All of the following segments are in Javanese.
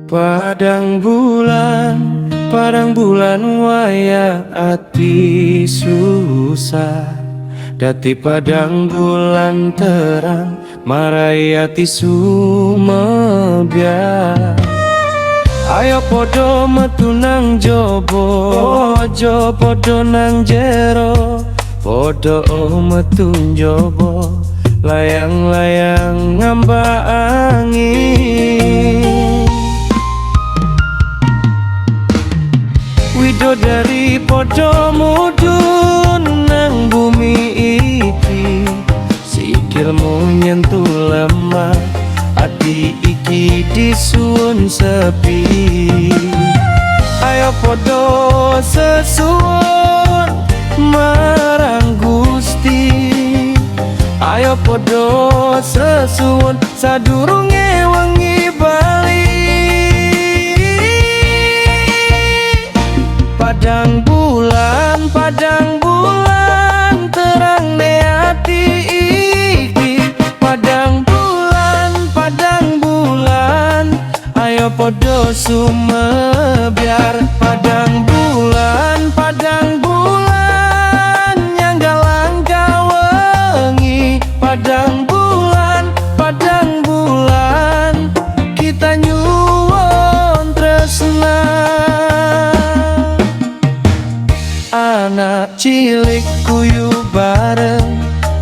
Padang bulan waya ati susah. Dati padang bulan terang marai ati sumebya. Ayo podo metu nang jobo, ojo podo nang jero. Podo metu jobo, layang-layang ngambak angin. Widodari podo mudun nang bumi iki. Sikilmu nyentuh lemah, ati iki disuwun sepi. Ayo podo sesuwun marang Gusti. Ayo podo sesuwun sadurunge wengi bali. Padang bulan terang ne ati iki. Padang bulan ayo podo sumebyar. Padang bulan nyangga langka wengi. Padang bulan kita nyuwun tresna. Anak cilik kuyu bareng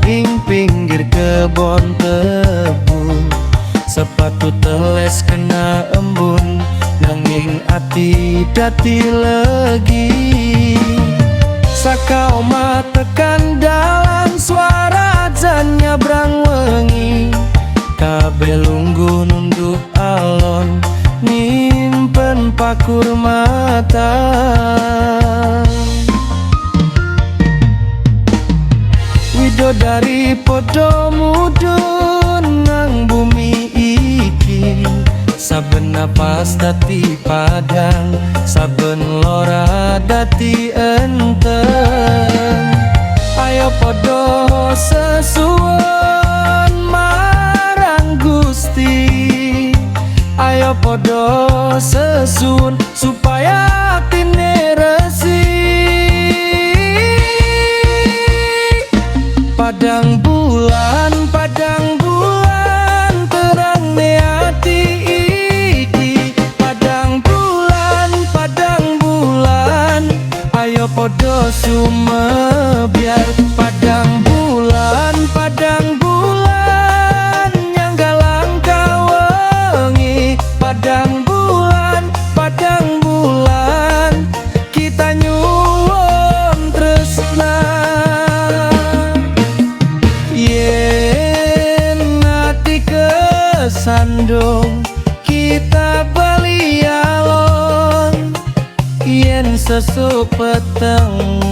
ing pinggir kebon tebu. Sepatu teles kena embun, nanging ati dati legi. Saka oma tekan dalan, suara adzan nyabrang wengi. Kabeh lungguh nunduk alon, nyimpen pakur mata. Widodari podo mudun nang bumi iki. Saben napas dati padang, saben lora dati enteng. Ayo podo sesuwun marang Gusti. Ayo podo sesuwun supaya atine resi. Padang bulan terang ne ati iki. Padang bulan ayo podo sumebyar. Padang bulan nyangga langka wengi. Padang bulan kita nyuwun tresna. Sandung kita bali alon. Yen sesuk peteng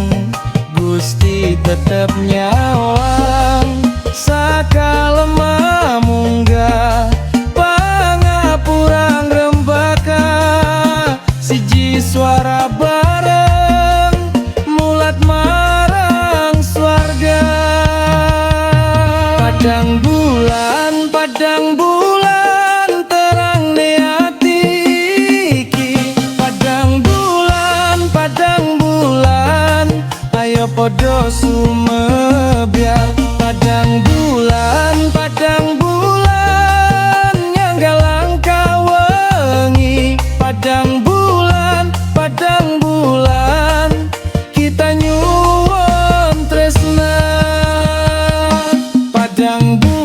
Gusti tetep nyawang. Saka lemah munggah pangapura ngrembaka. Siji suara bareng mulat marang swarga. Padang bulan terang ne ati iki. Padang bulan ayo podo sumebyar. Padang bulan nyangga langka wengi. Padang bulan kita nyuwun tresna. Padang bulan